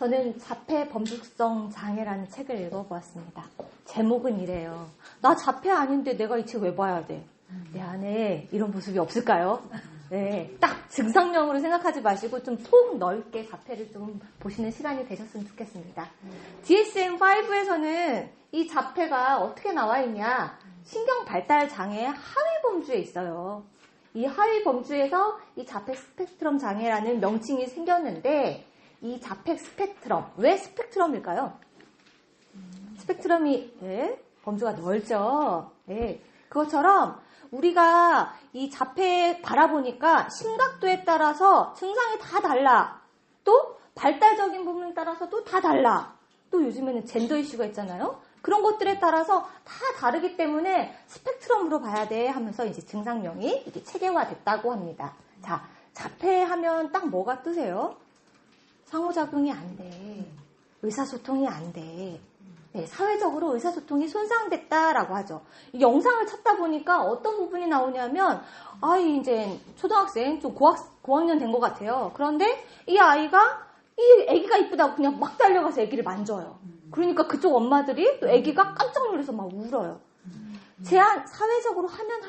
저는 자폐 범죽성 장애라는 책을 읽어보았습니다. 제목은 이래요. 나 자폐 아닌데 내가 이 책 왜 봐야 돼? 내 안에 이런 모습이 없을까요? 네, 딱 증상명으로 생각하지 마시고 좀 속 넓게 자폐를 좀 보시는 시간이 되셨으면 좋겠습니다. DSM-5에서는 이 자폐가 어떻게 나와 있냐? 신경 발달 장애의 하위 범주에 있어요. 이 하위 범주에서 이 자폐 스펙트럼 장애라는 명칭이 생겼는데 이 자폐 스펙트럼, 왜 스펙트럼일까요? 스펙트럼이 범주가 넓죠. 네, 그것처럼 우리가 이 자폐 바라보니까 심각도에 따라서 증상이 다 달라. 또 발달적인 부분에 따라서도 다 달라. 또 요즘에는 젠더 이슈가 있잖아요. 그런 것들에 따라서 다 다르기 때문에 스펙트럼으로 봐야 돼 하면서 이제 증상명이 이게 체계화됐다고 합니다. 자, 자폐하면 딱 뭐가 뜨세요? 상호작용이 안 돼. 의사소통이 안 돼. 네, 사회적으로 의사소통이 손상됐다라고 하죠. 이 영상을 찾다 보니까 어떤 부분이 나오냐면, 이제 초등학생, 좀 고학년 된 것 같아요. 그런데 이 애기가 이쁘다고 그냥 막 달려가서 애기를 만져요. 그러니까 그쪽 엄마들이 또 애기가 깜짝 놀라서 막 울어요. 사회적으로 하면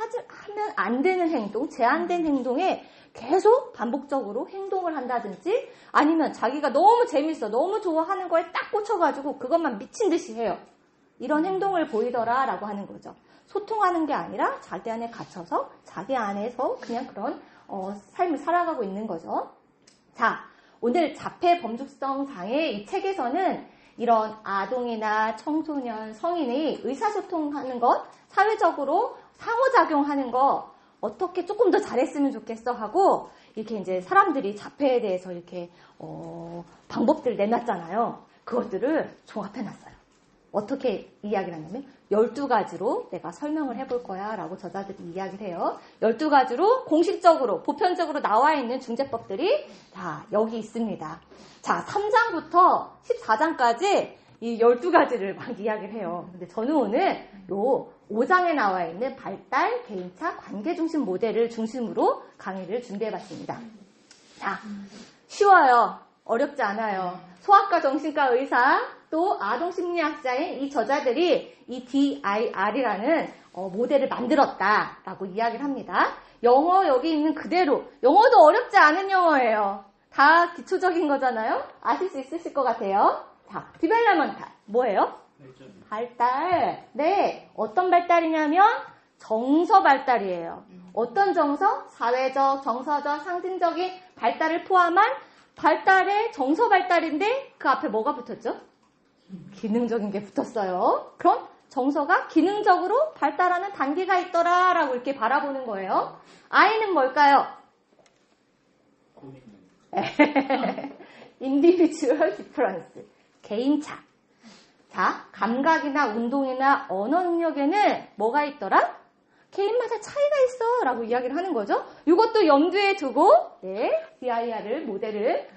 안 되는 행동, 제한된 행동에 계속 반복적으로 행동을 한다든지 아니면 자기가 너무 재밌어, 너무 좋아하는 거에 딱 꽂혀가지고 그것만 미친 듯이 해요. 이런 행동을 보이더라 라고 하는 거죠. 소통하는 게 아니라 자기 안에 갇혀서 자기 안에서 그냥 그런 삶을 살아가고 있는 거죠. 자, 오늘 자폐 범죽성 장애 이 책에서는 이런 아동이나 청소년, 성인이 의사소통하는 것, 사회적으로 상호작용하는 거 어떻게 조금 더 잘했으면 좋겠어 하고 이렇게 이제 사람들이 자폐에 대해서 이렇게 방법들을 내놨잖아요. 그것들을 종합해놨어요. 어떻게 이야기를 하냐면 12가지로 내가 설명을 해볼 거야 라고 저자들이 이야기를 해요. 12가지로 공식적으로 보편적으로 나와 있는 중재법들이 다 여기 있습니다. 자, 3장부터 14장까지 이 12가지를 막 이야기를 해요. 근데 저는 오늘 요 5장에 나와 있는 발달, 개인차, 관계중심 모델을 중심으로 강의를 준비해봤습니다. 자, 쉬워요. 어렵지 않아요. 소아과 정신과 의사, 또 아동심리학자인 이 저자들이 이 DIR이라는 모델을 만들었다라고 이야기를 합니다. 영어 여기 있는 그대로, 영어도 어렵지 않은 영어예요. 다 기초적인 거잖아요. 아실 수 있으실 것 같아요. 자, 디벨로먼탈 뭐예요? 발달. 네, 어떤 발달이냐면 정서 발달이에요. 어떤 정서? 사회적, 정서적, 상징적인 발달을 포함한 발달의 정서 발달인데 그 앞에 뭐가 붙었죠? 기능적인 게 붙었어요. 그럼 정서가 기능적으로 발달하는 단계가 있더라라고 이렇게 바라보는 거예요. I는 뭘까요? Individual difference. 개인차. 자, 감각이나 운동이나 언어 능력에는 뭐가 있더라? 개인마다 차이가 있어 라고 이야기를 하는 거죠. 이것도 염두에 두고 DIR을 모델을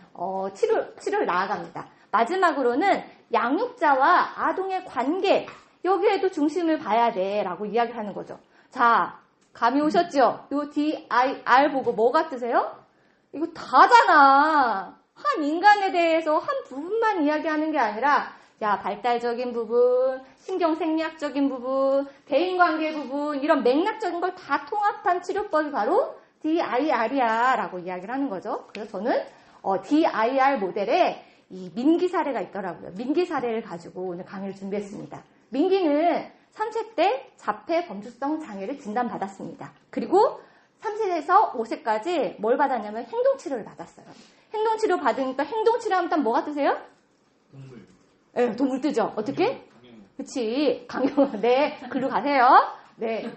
치료를 나아갑니다. 마지막으로는 양육자와 아동의 관계, 여기에도 중심을 봐야 돼 라고 이야기를 하는 거죠. 자, 감이 오셨죠? 이 DIR 보고 뭐 같으세요? 이거 다잖아. 한 인간에 대해서 한 부분만 이야기하는 게 아니라 발달적인 부분, 신경생리학적인 부분, 대인관계 부분 이런 맥락적인 걸 다 통합한 치료법이 바로 DIR이야 라고 이야기를 하는 거죠. 그래서 저는 DIR 모델에 이 민기 사례가 있더라고요. 민기 사례를 가지고 오늘 강의를 준비했습니다. 민기는 3세 때 자폐 범주성 장애를 진단받았습니다. 그리고 3세에서 5세까지 뭘 받았냐면 행동치료를 받았어요. 행동치료 받으니까 행동치료하면 딱 뭐 같으세요? 동물. 네, 동물 뜨죠. 어떻게? 그치. 강경. 네, 글로 가세요. 네.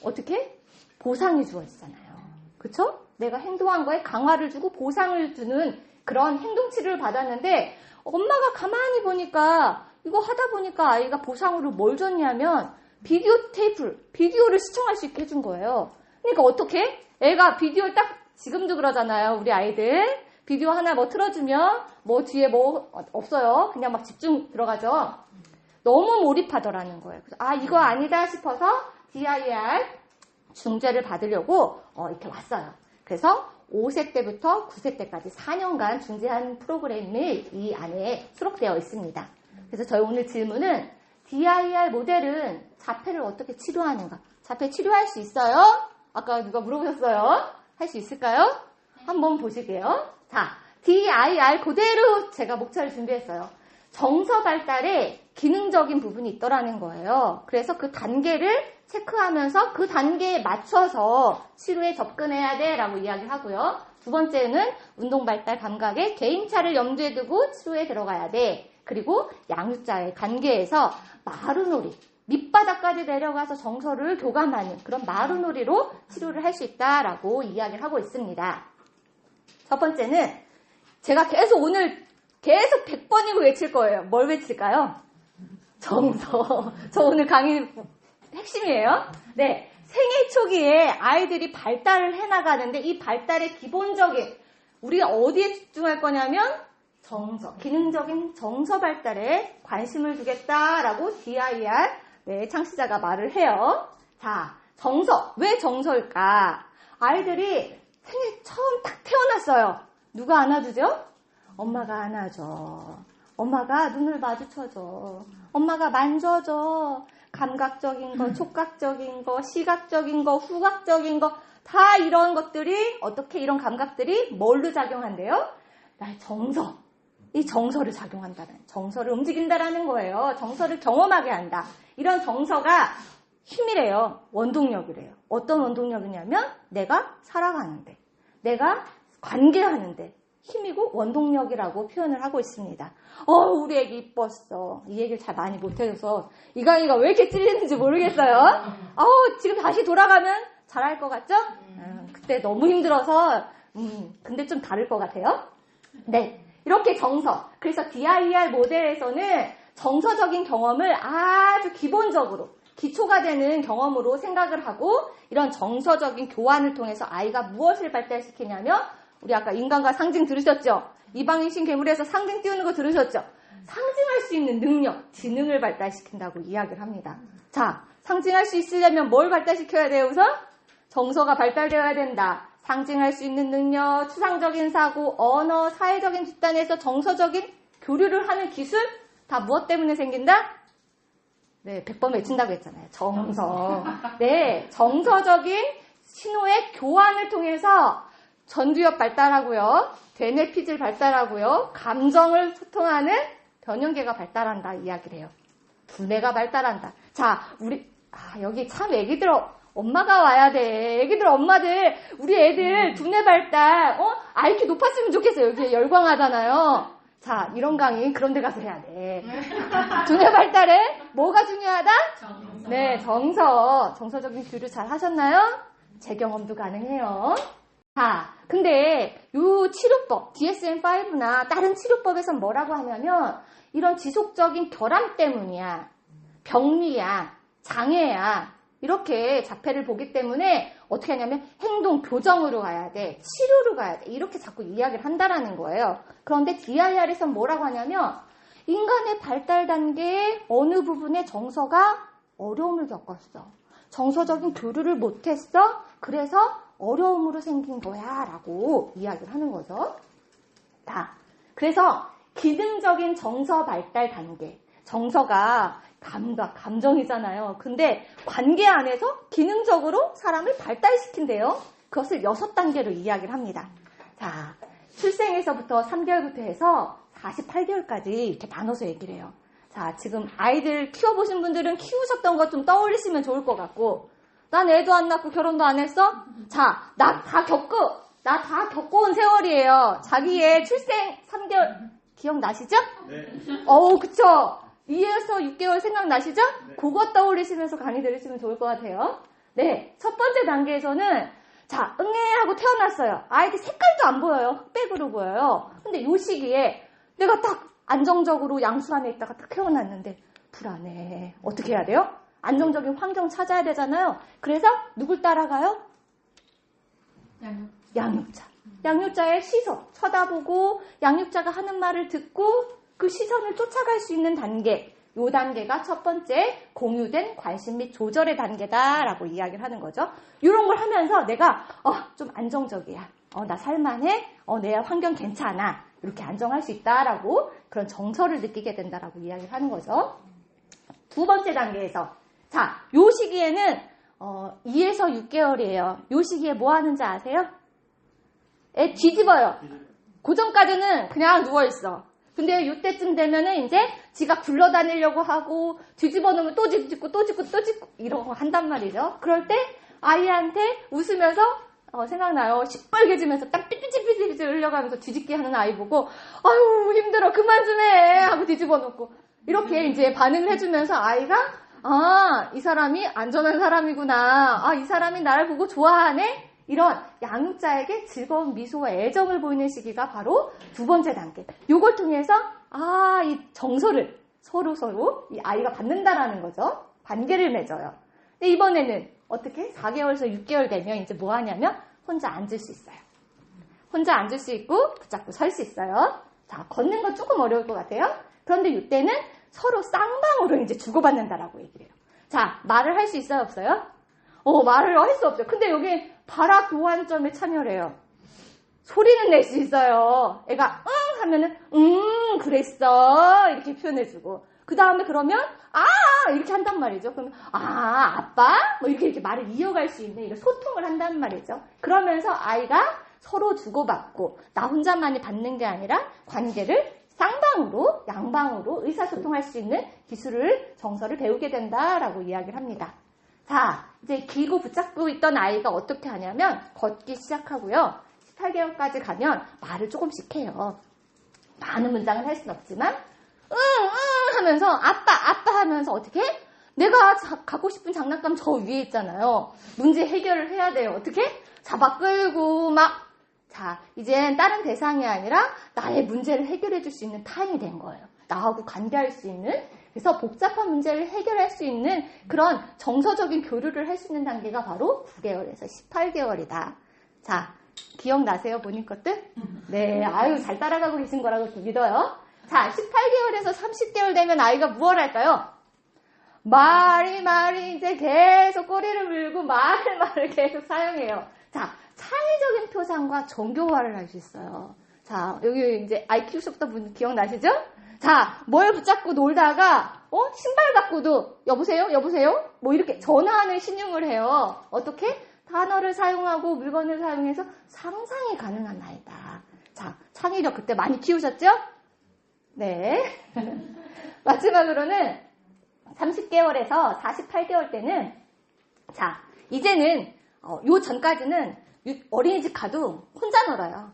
어떻게? 보상이 주어지잖아요. 그쵸? 내가 행동한 거에 강화를 주고 보상을 주는 그런 행동치료를 받았는데 엄마가 가만히 보니까 이거 하다 보니까 아이가 보상으로 뭘 줬냐면 비디오를 시청할 수 있게 해준 거예요. 그러니까 어떻게? 애가 비디오를 딱 지금도 그러잖아요. 우리 아이들. 비디오 하나 뭐 틀어주면 뭐 뒤에 뭐 없어요. 그냥 막 집중 들어가죠. 너무 몰입하더라는 거예요. 그래서 이거 아니다 싶어서 DIR 중재를 받으려고 이렇게 왔어요. 그래서 5세 때부터 9세 때까지 4년간 중재한 프로그램이 이 안에 수록되어 있습니다. 그래서 저희 오늘 질문은 DIR 모델은 자폐를 어떻게 치료하는가? 자폐 치료할 수 있어요? 아까 누가 물어보셨어요? 할 수 있을까요? 한번 보실게요. 자, DIR 그대로 제가 목차를 준비했어요. 정서 발달에 기능적인 부분이 있더라는 거예요. 그래서 그 단계를 체크하면서 그 단계에 맞춰서 치료에 접근해야 돼 라고 이야기하고요. 두 번째는 운동 발달 감각의 개인차를 염두에 두고 치료에 들어가야 돼. 그리고 양육자의 관계에서 마루놀이, 밑바닥까지 내려가서 정서를 교감하는 그런 마루놀이로 치료를 할 수 있다라고 이야기를 하고 있습니다. 첫 번째는 제가 오늘 계속 100번이고 외칠 거예요. 뭘 외칠까요? 정서. 저 오늘 강의 핵심이에요. 네. 생애 초기에 아이들이 발달을 해나가는데 이 발달의 기본적인 우리가 어디에 집중할 거냐면 정서, 기능적인 정서 발달에 관심을 두겠다라고 DIR 창시자가 말을 해요. 자, 정서. 왜 정서일까? 아이들이 생애 처음 딱 태어났어요. 누가 안아주죠? 엄마가 안아줘. 엄마가 눈을 마주쳐줘. 엄마가 만져줘. 감각적인 거, 촉각적인 거, 시각적인 거, 후각적인 거, 다 이런 것들이 어떻게 이런 감각들이 뭘로 작용한대요? 나의 정서. 이 정서를 작용한다는, 정서를 움직인다라는 거예요. 정서를 경험하게 한다. 이런 정서가 힘이래요. 원동력이래요. 어떤 원동력이냐면 내가 살아가는데, 내가 관계하는데 힘이고 원동력이라고 표현을 하고 있습니다. 우리 애기 이뻤어. 이 얘기를 잘 많이 못해줘서 이 강의가 왜 이렇게 찔리는지 모르겠어요. 지금 다시 돌아가면 잘할 것 같죠? 그때 너무 힘들어서 근데 좀 다를 것 같아요. 네, 이렇게 정서. 그래서 DIR 모델에서는 정서적인 경험을 아주 기본적으로 기초가 되는 경험으로 생각을 하고 이런 정서적인 교환을 통해서 아이가 무엇을 발달시키냐면 우리 아까 인간과 상징 들으셨죠? 이방인신 괴물에서 상징 띄우는 거 들으셨죠? 상징할 수 있는 능력, 지능을 발달시킨다고 이야기를 합니다. 자, 상징할 수 있으려면 뭘 발달시켜야 돼요, 우선? 정서가 발달되어야 된다. 상징할 수 있는 능력, 추상적인 사고, 언어, 사회적인 집단에서 정서적인 교류를 하는 기술, 다 무엇 때문에 생긴다? 네, 100번 외친다고 했잖아요. 정서. 네, 정서적인 신호의 교환을 통해서 전두엽 발달하고요. 되뇌피질 발달하고요. 감정을 소통하는 변형계가 발달한다 이야기를 해요. 두뇌가 발달한다. 자, 여기 참 애기들 엄마가 와야 돼. 애기들 엄마들 우리 애들 두뇌 발달 IQ 높았으면 좋겠어요. 여기 열광하잖아요. 자, 이런 강의 그런 데 가서 해야 돼. 두뇌 발달에 뭐가 중요하다? 정서. 네, 정서적인 교류 잘 하셨나요? 제 경험도 가능해요. 자, 근데 이 치료법, DSM-5나 다른 치료법에선 뭐라고 하냐면 이런 지속적인 결함 때문이야. 병리야. 장애야. 이렇게 자폐를 보기 때문에 어떻게 하냐면 행동 교정으로 가야 돼. 치료로 가야 돼. 이렇게 자꾸 이야기를 한다라는 거예요. 그런데 DIR에선 뭐라고 하냐면 인간의 발달 단계의 어느 부분에 정서가 어려움을 겪었어. 정서적인 교류를 못했어. 그래서 어려움으로 생긴 거야 라고 이야기를 하는 거죠. 자, 그래서 기능적인 정서 발달 단계. 정서가 감각, 감정이잖아요. 근데 관계 안에서 기능적으로 사람을 발달시킨대요. 그것을 6단계로 이야기를 합니다. 자, 출생에서부터 3개월부터 해서 48개월까지 이렇게 나눠서 얘기를 해요. 자, 지금 아이들 키워보신 분들은 키우셨던 것 좀 떠올리시면 좋을 것 같고 난 애도 안 낳고 결혼도 안 했어? 자, 나 다 겪어온 세월이에요. 자기의 출생 3개월 기억나시죠? 네. 그쵸. 2에서 6개월 생각나시죠? 네. 그거 떠올리시면서 강의 들으시면 좋을 것 같아요. 네, 첫 번째 단계에서는 자, 하고 태어났어요. 아이들 색깔도 안 보여요. 흑백으로 보여요. 근데 이 시기에 내가 딱 안정적으로 양수 안에 있다가 딱 태어났는데 불안해. 어떻게 해야 돼요? 안정적인 환경 찾아야 되잖아요. 그래서 누굴 따라가요? 양육자. 양육자의 시선 쳐다보고 양육자가 하는 말을 듣고 그 시선을 쫓아갈 수 있는 단계. 요 단계가 첫 번째 공유된 관심 및 조절의 단계다라고 이야기를 하는 거죠. 이런 걸 하면서 내가 좀 안정적이야. 나 살만해. 내 환경 괜찮아. 이렇게 안정할 수 있다라고 그런 정서를 느끼게 된다라고 이야기를 하는 거죠. 두 번째 단계에서 자, 요 시기에는 2에서 6개월이에요. 요 시기에 뭐 하는지 아세요? 애 뒤집어요. 그 전까지는 그냥 누워있어. 근데 이때쯤 되면은 이제 지가 굴러다니려고 하고 뒤집어 놓으면 또 뒤집고 또 짚고 또 짚고 이런 거 한단 말이죠. 그럴 때 아이한테 웃으면서 생각나요. 시뻘개지면서 딱 삐삐삐삐삐 흘려가면서 뒤집기 하는 아이 보고 아유 힘들어 그만 좀 해 하고 뒤집어 놓고 이렇게 이제 반응을 해주면서 아이가 이 사람이 안전한 사람이구나. 이 사람이 나를 보고 좋아하네. 이런 양육자에게 즐거운 미소와 애정을 보이는 시기가 바로 두 번째 단계. 요걸 통해서 이 정서를 서로 이 아이가 받는다라는 거죠. 관계를 맺어요. 근데 이번에는 어떻게 4개월에서 6개월 되면 이제 뭐 하냐면 혼자 앉을 수 있어요. 혼자 앉을 수 있고 붙잡고 설 수 있어요. 자, 걷는 건 조금 어려울 것 같아요. 그런데 이때는 서로 쌍방으로 이제 주고받는다라고 얘기를 해요. 자, 말을 할 수 있어요, 없어요? 말을 할 수 없죠. 근데 여기 발악 교환점에 참여래요. 소리는 낼 수 있어요. 애가 응 하면은 그랬어 이렇게 표현해주고 그 다음에 그러면 이렇게 한단 말이죠. 그러면 아빠 뭐 이렇게 말을 이어갈 수 있는 이런 소통을 한단 말이죠. 그러면서 아이가 서로 주고받고 나 혼자만이 받는 게 아니라 관계를 쌍방으로 양방으로 의사소통할 수 있는 기술을 정서를 배우게 된다라고 이야기를 합니다. 자, 이제 길고 붙잡고 있던 아이가 어떻게 하냐면 걷기 시작하고요. 18개월까지 가면 말을 조금씩 해요. 많은 문장을 할 수는 없지만 응 하면서 아빠 하면서 어떻게? 내가 갖고 싶은 장난감 저 위에 있잖아요. 문제 해결을 해야 돼요. 어떻게? 잡아 끌고 자, 이젠 다른 대상이 아니라 나의 문제를 해결해 줄 수 있는 타임이 된 거예요. 나하고 관계할 수 있는 그래서 복잡한 문제를 해결할 수 있는 그런 정서적인 교류를 할 수 있는 단계가 바로 9개월에서 18개월이다. 자, 기억나세요? 본인 것들? 네, 잘 따라가고 계신 거라고 믿어요. 자, 18개월에서 30개월 되면 아이가 무엇을 할까요? 말이 이제 계속 꼬리를 물고 말을 계속 사용해요. 자, 창의적인 표상과 정교화를 할 수 있어요. 자, 여기 이제 IQ 수부터 분 기억나시죠? 자, 뭘 붙잡고 놀다가 신발 갖고도 여보세요? 뭐 이렇게 전화하는 신용을 해요. 어떻게? 단어를 사용하고 물건을 사용해서 상상이 가능한 아이다. 자, 창의력 그때 많이 키우셨죠? 네. 마지막으로는 30개월에서 48개월 때는 자, 이제는 요 전까지는 어린이집 가도 혼자 놀아요.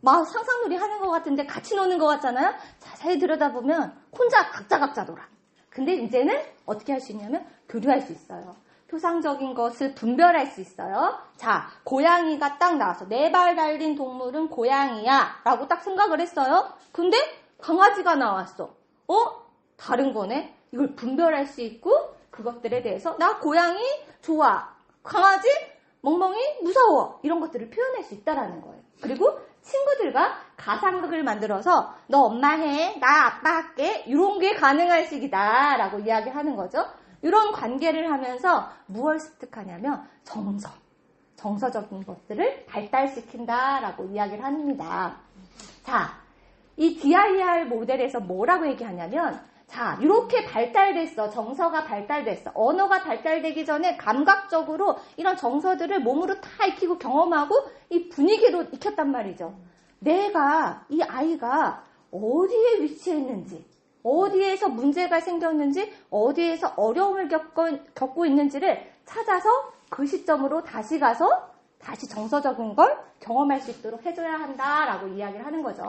막 상상놀이 하는 것 같은데 같이 노는 것 같잖아요. 자세히 들여다보면 혼자 각자 놀아. 근데 이제는 어떻게 할 수 있냐면 교류할 수 있어요. 표상적인 것을 분별할 수 있어요. 자, 고양이가 딱 나와서 4발 달린 동물은 고양이야 라고 딱 생각을 했어요. 근데 강아지가 나왔어. 다른 거네. 이걸 분별할 수 있고 그것들에 대해서 나 고양이 좋아. 강아지 멍멍이 무서워. 이런 것들을 표현할 수 있다라는 거예요. 그리고 친구들과 가상극을 만들어서 너 엄마 해, 나 아빠 할게. 이런 게 가능한 시기다 라고 이야기하는 거죠. 이런 관계를 하면서 무엇을 습득하냐면 정서적인 것들을 발달시킨다라고 이야기를 합니다. 자, 이 DIR 모델에서 뭐라고 얘기하냐면 자, 이렇게 발달됐어. 정서가 발달됐어. 언어가 발달되기 전에 감각적으로 이런 정서들을 몸으로 다 익히고 경험하고 이 분위기로 익혔단 말이죠. 내가, 이 아이가 어디에 위치해 있는지, 어디에서 문제가 생겼는지, 어디에서 어려움을 겪고 있는지를 찾아서 그 시점으로 다시 가서 다시 정서적인 걸 경험할 수 있도록 해줘야 한다라고 이야기를 하는 거죠.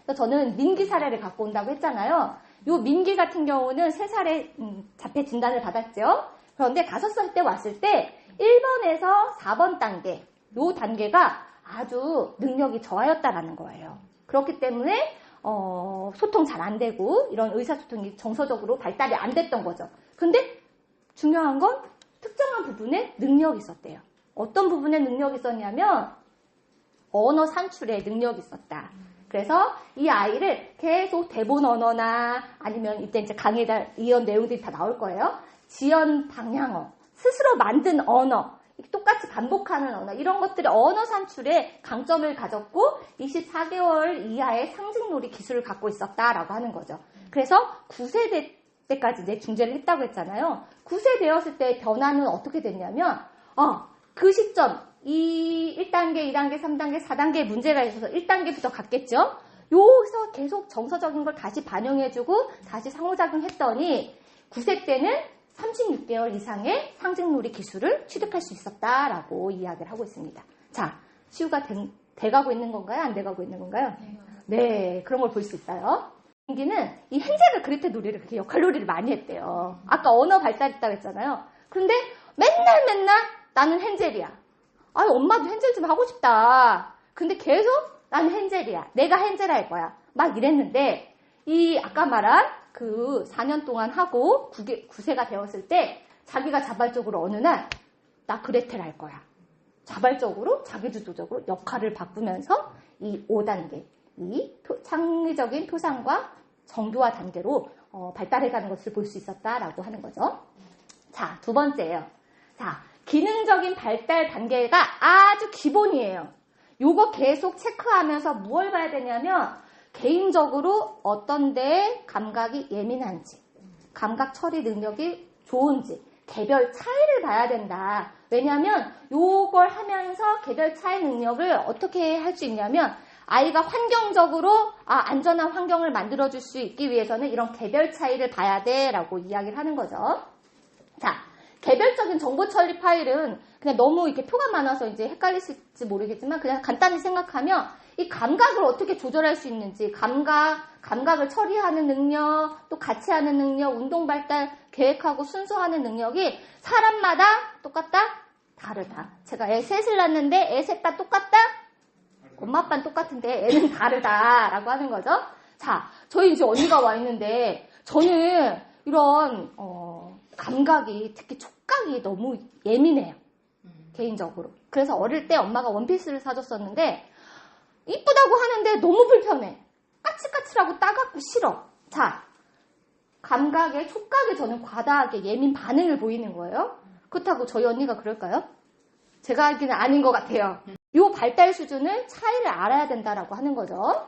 그래서 저는 민기 사례를 갖고 온다고 했잖아요. 요 민기 같은 경우는 3살에 자폐 진단을 받았죠. 그런데 5살 때 왔을 때 1번에서 4번 단계, 요 단계가 아주 능력이 저하였다라는 거예요. 그렇기 때문에 소통 잘 안 되고 이런 의사소통이 정서적으로 발달이 안 됐던 거죠. 근데 중요한 건 특정한 부분에 능력이 있었대요. 어떤 부분에 능력이 있었냐면 언어 산출에 능력이 있었다. 그래서 이 아이를 계속 대본 언어나 아니면 이때 이제 강의에 이런 내용들이 다 나올 거예요. 지연 방향어, 스스로 만든 언어, 똑같이 반복하는 언어, 이런 것들이 언어 산출에 강점을 가졌고 24개월 이하의 상징놀이 기술을 갖고 있었다라고 하는 거죠. 그래서 9세 때까지 이제 중재를 했다고 했잖아요. 9세 되었을 때 변화는 어떻게 됐냐면 그 시점 1단계, 2단계, 3단계, 4단계의 문제가 있어서 1단계부터 갔겠죠. 여기서 계속 정서적인 걸 다시 반영해주고 다시 상호작용했더니 9세 때는 36개월 이상의 상징놀이 기술을 취득할 수 있었다라고 이야기를 하고 있습니다. 자, 치유가 돼가고 있는 건가요? 안 돼가고 있는 건가요? 네, 그런 걸 볼 수 있어요. 민기는 이 헨젤과 그레텔 놀이를 그렇게 역할놀이를 많이 했대요. 아까 언어 발달했다고 했잖아요. 그런데 맨날 나는 헨젤이야. 아유, 엄마도 헨젤 좀 하고 싶다. 근데 계속 나는 헨젤이야. 내가 헨젤 할 거야. 막 이랬는데 이 아까 말한 그 4년 동안 하고 9세가 되었을 때 자기가 자발적으로 어느 날 나 그레텔 할 거야. 자발적으로 자기주도적으로 역할을 바꾸면서 이 5단계 이 창의적인 토상과 정교화 단계로 발달해가는 것을 볼 수 있었다라고 하는 거죠. 자, 두 번째예요. 자, 기능적인 발달 단계가 아주 기본이에요. 요거 계속 체크하면서 무엇을 봐야 되냐면 개인적으로 어떤 데에 감각이 예민한지, 감각 처리 능력이 좋은지, 개별 차이를 봐야 된다. 왜냐하면 요걸 하면서 개별 차이 능력을 어떻게 할 수 있냐면 아이가 환경적으로 안전한 환경을 만들어줄 수 있기 위해서는 이런 개별 차이를 봐야 돼라고 이야기를 하는 거죠. 자, 개별적인 정보 처리 파일은 그냥 너무 이렇게 표가 많아서 이제 헷갈리실지 모르겠지만 그냥 간단히 생각하면 이 감각을 어떻게 조절할 수 있는지, 감각을 처리하는 능력, 또 같이 하는 능력, 운동 발달, 계획하고 순서하는 능력이 사람마다 똑같다? 다르다. 제가 애 셋을 낳았는데 애 셋 다 똑같다? 엄마 아빠는 똑같은데 애는 다르다라고 하는 거죠. 자, 저희 이제 언니가 와 있는데 저는 이런 감각이 특히 촉각이 너무 예민해요. 개인적으로. 그래서 어릴 때 엄마가 원피스를 사줬었는데 이쁘다고 하는데 너무 불편해. 까칠까칠하고 따갑고 싫어. 자, 감각에 촉각에 저는 과다하게 예민 반응을 보이는 거예요. 그렇다고 저희 언니가 그럴까요? 제가 알기는 아닌 것 같아요. 요 발달 수준을 차이를 알아야 된다라고 하는 거죠.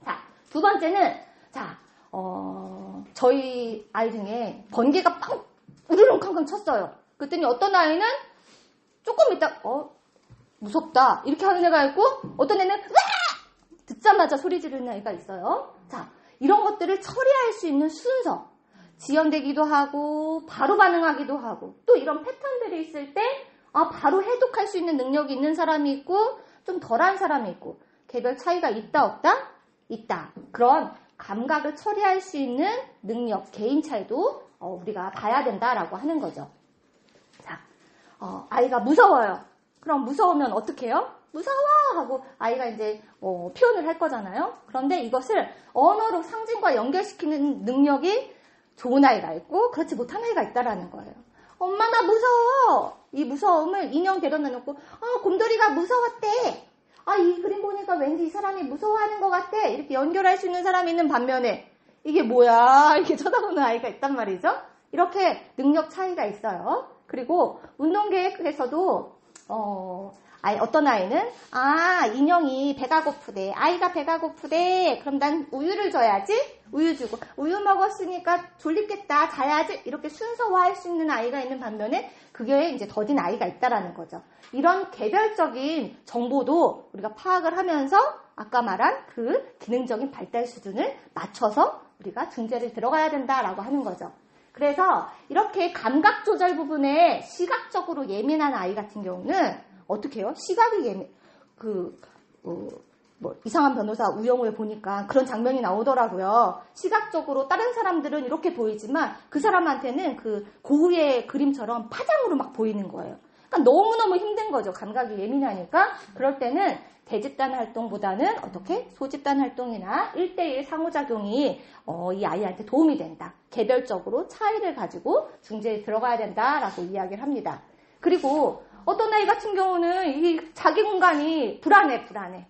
자, 두 번째는 저희 아이 중에 번개가 빵 우르렁캉캉 쳤어요. 그랬더니 어떤 아이는 조금 있다 무섭다 이렇게 하는 애가 있고 어떤 애는 으아! 듣자마자 소리 지르는 애가 있어요. 자, 이런 것들을 처리할 수 있는 순서, 지연되기도 하고 바로 반응하기도 하고 또 이런 패턴들이 있을 때 바로 해독할 수 있는 능력이 있는 사람이 있고 좀 덜한 사람이 있고 개별 차이가 있다 없다? 있다. 그런 감각을 처리할 수 있는 능력, 개인 차이도 우리가 봐야 된다라고 하는 거죠. 자, 아이가 무서워요. 그럼 무서우면 어떻게 해요? 무서워! 하고 아이가 이제 표현을 할 거잖아요. 그런데 이것을 언어로 상징과 연결시키는 능력이 좋은 아이가 있고 그렇지 못한 아이가 있다라는 거예요. 엄마 나 무서워! 이 무서움을 인형 데려다 놓고 곰돌이가 무서웠대. 이 그림 보니까 왠지 이 사람이 무서워하는 것 같아. 이렇게 연결할 수 있는 사람이 있는 반면에 이게 뭐야? 이렇게 쳐다보는 아이가 있단 말이죠. 이렇게 능력 차이가 있어요. 그리고 운동계획에서도 어떤 아이는 인형이 배가 고프대. 아이가 배가 고프대. 그럼 난 우유를 줘야지. 우유 주고 우유 먹었으니까 졸립겠다. 자야지. 이렇게 순서화할 수 있는 아이가 있는 반면에 그게 이제 더딘 아이가 있다라는 거죠. 이런 개별적인 정보도 우리가 파악을 하면서 아까 말한 그 기능적인 발달 수준을 맞춰서 우리가 중재를 들어가야 된다라고 하는 거죠. 그래서 이렇게 감각 조절 부분에 시각적으로 예민한 아이 같은 경우는 어떻게 해요? 시각이 이상한 변호사 우영우에 보니까 그런 장면이 나오더라고요. 시각적으로 다른 사람들은 이렇게 보이지만 그 사람한테는 그 고흐의 그림처럼 파장으로 막 보이는 거예요. 그러니까 너무너무 힘든 거죠. 감각이 예민하니까. 그럴 때는 대집단 활동보다는 어떻게? 소집단 활동이나 1대1 상호작용이 이 아이한테 도움이 된다. 개별적으로 차이를 가지고 중재에 들어가야 된다라고 이야기를 합니다. 그리고 어떤 아이 같은 경우는 이 자기 공간이 불안해.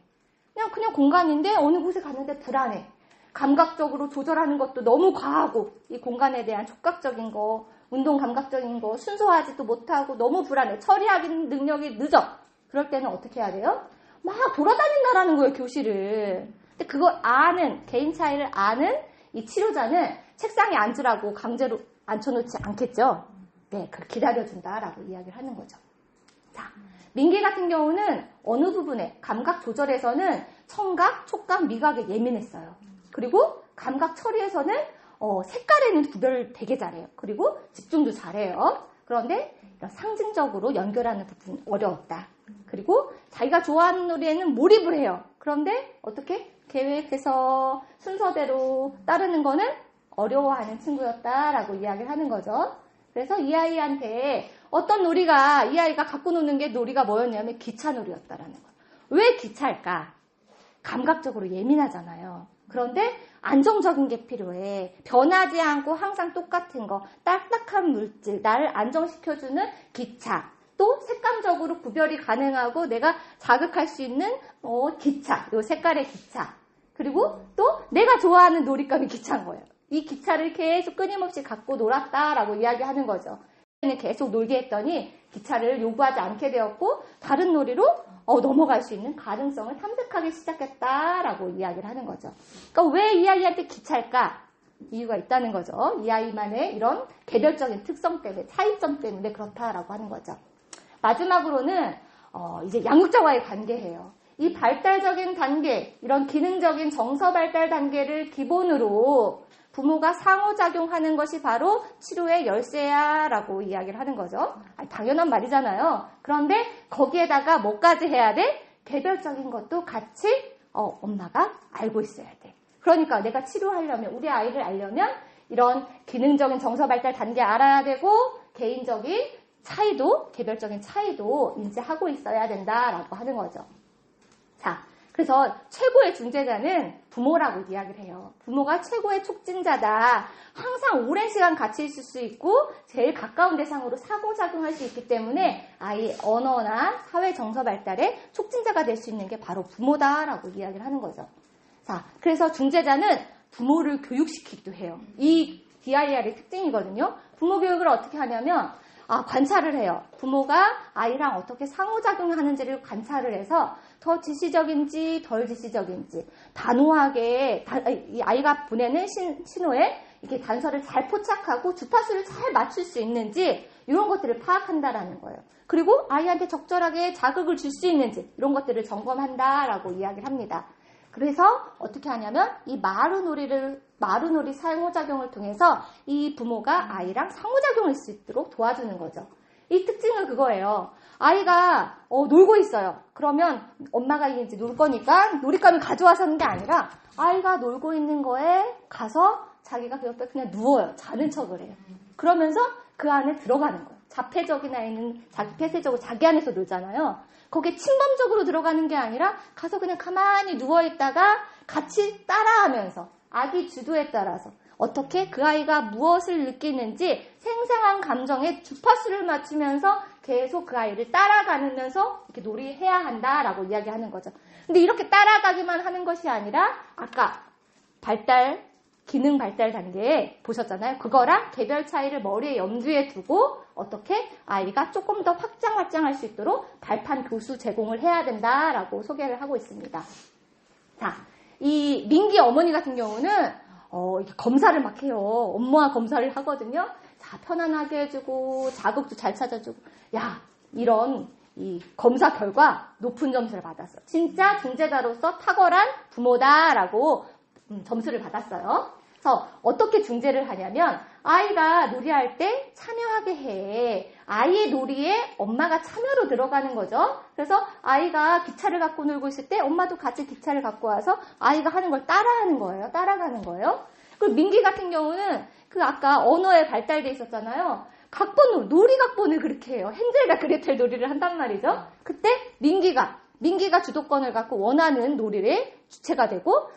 그냥 공간인데 어느 곳에 갔는데 불안해. 감각적으로 조절하는 것도 너무 과하고 이 공간에 대한 촉각적인 거, 운동 감각적인 거 순수하지도 못하고 너무 불안해. 처리하기 능력이 늦어. 그럴 때는 어떻게 해야 돼요? 막 돌아다닌다라는 거예요, 교실을. 근데 그걸 아는, 개인 차이를 아는 이 치료자는 책상에 앉으라고 강제로 앉혀놓지 않겠죠. 네, 그걸 기다려준다라고 이야기를 하는 거죠. 자, 민기 같은 경우는 어느 부분에 감각 조절에서는 청각, 촉각, 미각에 예민했어요. 그리고 감각 처리에서는 색깔에는 구별을 되게 잘해요. 그리고 집중도 잘해요. 그런데 상징적으로 연결하는 부분이 어려웠다. 그리고 자기가 좋아하는 놀이에는 몰입을 해요. 그런데 어떻게? 계획해서 순서대로 따르는 거는 어려워하는 친구였다라고 이야기를 하는 거죠. 그래서 이 아이한테 어떤 놀이가, 이 아이가 갖고 노는 게 놀이가 뭐였냐면 기차놀이였다라는 거예요. 왜 기차일까? 감각적으로 예민하잖아요. 그런데 안정적인 게 필요해. 변하지 않고 항상 똑같은 거, 딱딱한 물질, 나를 안정시켜주는 기차. 또 색감적으로 구별이 가능하고 내가 자극할 수 있는 기차, 요 색깔의 기차. 그리고 또 내가 좋아하는 놀잇감이 기차인 거예요. 이 기차를 계속 끊임없이 갖고 놀았다라고 이야기하는 거죠. 계속 놀게 했더니 기차를 요구하지 않게 되었고 다른 놀이로 넘어갈 수 있는 가능성을 탐색하기 시작했다라고 이야기를 하는 거죠. 그러니까 왜 이 아이한테 기차일까? 이유가 있다는 거죠. 이 아이만의 이런 개별적인 특성 때문에, 차이점 때문에 그렇다라고 하는 거죠. 마지막으로는 이제 양육자와의 관계예요. 이 발달적인 단계, 이런 기능적인 정서 발달 단계를 기본으로 부모가 상호작용하는 것이 바로 치료의 열쇠야라고 이야기를 하는 거죠. 당연한 말이잖아요. 그런데 거기에다가 뭐까지 해야 돼? 개별적인 것도 같이 엄마가 알고 있어야 돼. 그러니까 내가 치료하려면, 우리 아이를 알려면 이런 기능적인 정서 발달 단계 알아야 되고 개인적인 차이도, 개별적인 차이도 인지하고 있어야 된다라고 하는 거죠. 자, 그래서 최고의 중재자는 부모라고 이야기를 해요. 부모가 최고의 촉진자다. 항상 오랜 시간 같이 있을 수 있고 제일 가까운 대상으로 상호작용할 수 있기 때문에 아이의 언어나 사회 정서 발달에 촉진자가 될 수 있는 게 바로 부모다라고 이야기를 하는 거죠. 자, 그래서 중재자는 부모를 교육시키기도 해요. 이 DIR의 특징이거든요. 부모 교육을 어떻게 하냐면 관찰을 해요. 부모가 아이랑 어떻게 상호작용하는지를 관찰을 해서 더 지시적인지 덜 지시적인지 단호하게 이 아이가 보내는 신호에 이렇게 단서를 잘 포착하고 주파수를 잘 맞출 수 있는지 이런 것들을 파악한다라는 거예요. 그리고 아이한테 적절하게 자극을 줄 수 있는지 이런 것들을 점검한다라고 이야기를 합니다. 그래서 어떻게 하냐면 이 마루놀이 상호작용을 통해서 이 부모가 아이랑 상호작용할 수 있도록 도와주는 거죠. 이 특징은 그거예요. 아이가 놀고 있어요. 그러면 엄마가 이제 놀 거니까 놀잇감을 가져와서 하는 게 아니라 아이가 놀고 있는 거에 가서 자기가 그 옆에 그냥 누워요. 자는 척을 해요. 그러면서 그 안에 들어가는 거예요. 자폐적인 아이는 폐쇄적으로 자기 안에서 놀잖아요. 거기에 침범적으로 들어가는 게 아니라 가서 그냥 가만히 누워있다가 같이 따라하면서 아기 주도에 따라서 어떻게 그 아이가 무엇을 느끼는지 생생한 감정에 주파수를 맞추면서 계속 그 아이를 따라가면서 이렇게 놀이해야 한다라고 이야기하는 거죠. 근데 이렇게 따라가기만 하는 것이 아니라 아까 기능 발달 단계에 보셨잖아요. 그거랑 개별 차이를 머리에 염두에 두고 어떻게 아이가 조금 더 확장할 수 있도록 발판 교수 제공을 해야 된다라고 소개를 하고 있습니다. 자, 이 민기 어머니 같은 경우는 검사를 막 해요. 업무와 검사를 하거든요. 자, 편안하게 해주고 자극도 잘 찾아주고 이런 이 검사 결과 높은 점수를 받았어. 진짜 중재자로서 탁월한 부모다라고 점수를 받았어요. 그래서 어떻게 중재를 하냐면 아이가 놀이할 때 참여하게 해. 아이의 놀이에 엄마가 참여로 들어가는 거죠. 그래서 아이가 기차를 갖고 놀고 있을 때 엄마도 같이 기차를 갖고 와서 아이가 하는 걸 따라하는 거예요. 따라가는 거예요. 그리고 민기 같은 경우는 그 아까 언어에 발달돼 있었잖아요. 놀이 각본을 그렇게 해요. 헨젤과 그레텔 놀이를 한단 말이죠. 그때 민기가 주도권을 갖고 원하는 놀이를 주체가 되고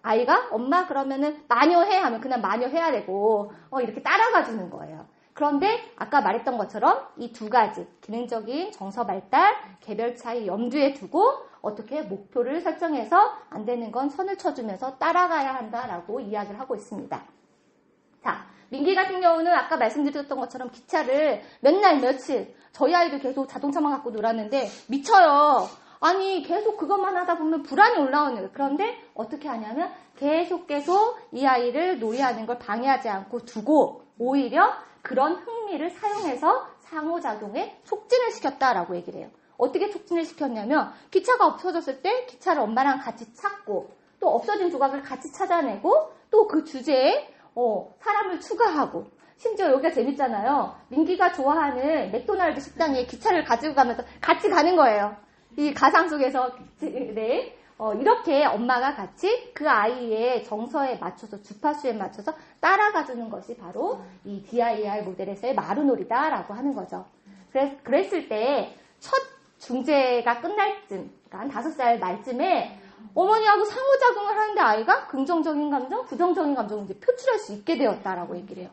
아이가 엄마 그러면은 마녀 해 하면 그냥 마녀 해야 되고 이렇게 따라가 주는 거예요. 그런데 아까 말했던 것처럼 이 두 가지 기능적인 정서 발달, 개별 차이 염두에 두고 어떻게 목표를 설정해서 안 되는 건 선을 쳐주면서 따라가야 한다라고 이야기를 하고 있습니다. 자, 민기 같은 경우는 아까 말씀드렸던 것처럼 기차를 맨날 며칠 저희 아이도 계속 자동차만 갖고 놀았는데 미쳐요. 아니 계속 그것만 하다 보면 불안이 올라오는 거예요. 그런데 어떻게 하냐면 계속 이 아이를 놀이하는 걸 방해하지 않고 두고 오히려 그런 흥미를 사용해서 상호작용에 촉진을 시켰다라고 얘기를 해요. 어떻게 촉진을 시켰냐면 기차가 없어졌을 때 기차를 엄마랑 같이 찾고 또 없어진 조각을 같이 찾아내고 또 그 주제에 사람을 추가하고 심지어 여기가 재밌잖아요. 민기가 좋아하는 맥도날드 식당에 기차를 가지고 가면서 같이 가는 거예요. 이 가상 속에서 네. 이렇게 엄마가 같이 그 아이의 정서에 맞춰서 주파수에 맞춰서 따라가주는 것이 바로 이 DIR 모델에서의 마루놀이다라고 하는 거죠. 그랬을 때 첫 중재가 끝날 쯤, 그러니까 한 5살 말쯤에 어머니하고 상호작용을 하는데 아이가 긍정적인 감정, 부정적인 감정을 이제 표출할 수 있게 되었다라고 얘기를 해요.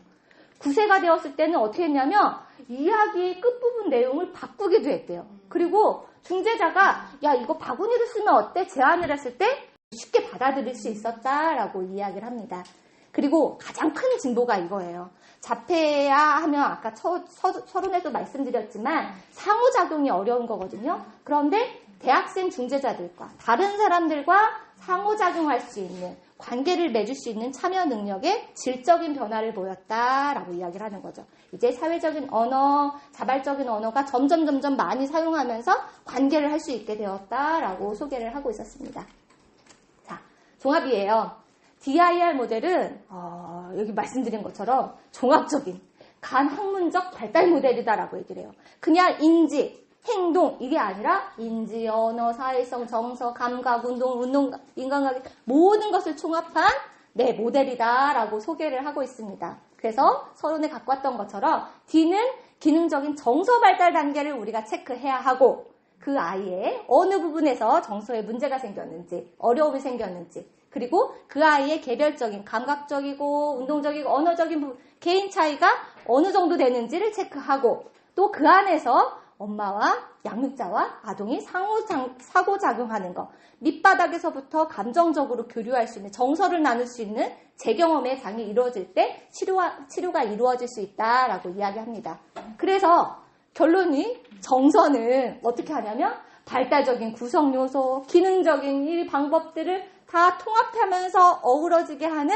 9세가 되었을 때는 어떻게 했냐면 이야기의 끝부분 내용을 바꾸기도 했대요. 그리고 중재자가 야 이거 바구니를 쓰면 어때? 제안을 했을 때 쉽게 받아들일 수 있었다라고 이야기를 합니다. 그리고 가장 큰 진보가 이거예요. 자폐야 하면 아까 서론에도 말씀드렸지만 상호작용이 어려운 거거든요. 그런데 대학생 중재자들과 다른 사람들과 상호작용할 수 있는 관계를 맺을 수 있는 참여 능력에 질적인 변화를 보였다라고 이야기를 하는 거죠. 이제 사회적인 언어, 자발적인 언어가 점점 많이 사용하면서 관계를 할 수 있게 되었다라고 소개를 하고 있었습니다. 자, 종합이에요. DIR 모델은 여기 말씀드린 것처럼 종합적인 간학문적 발달 모델이다라고 얘기를 해요. 그냥 인지, 행동 이게 아니라 인지, 언어, 사회성, 정서, 감각, 운동, 인간관계 모든 것을 총합한 모델이다라고 소개를 하고 있습니다. 그래서 서론에 갖고 왔던 것처럼 D는 기능적인 정서 발달 단계를 우리가 체크해야 하고 그 아이의 어느 부분에서 정서에 문제가 생겼는지, 어려움이 생겼는지, 그리고 그 아이의 개별적인, 감각적이고 운동적이고 언어적인 부분, 개인 차이가 어느 정도 되는지를 체크하고 또 그 안에서 엄마와 양육자와 아동이 상호작용하는 것, 밑바닥에서부터 감정적으로 교류할 수 있는, 정서를 나눌 수 있는 재경험의 장이 이루어질 때 치료가 이루어질 수 있다라고 이야기합니다. 그래서 결론이 정서는 어떻게 하냐면 발달적인 구성 요소, 기능적인 이 방법들을 다 통합하면서 어우러지게 하는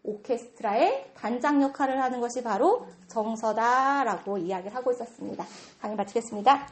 오케스트라의 단장 역할을 하는 것이 바로 정서다라고 이야기를 하고 있었습니다. 강의 마치겠습니다.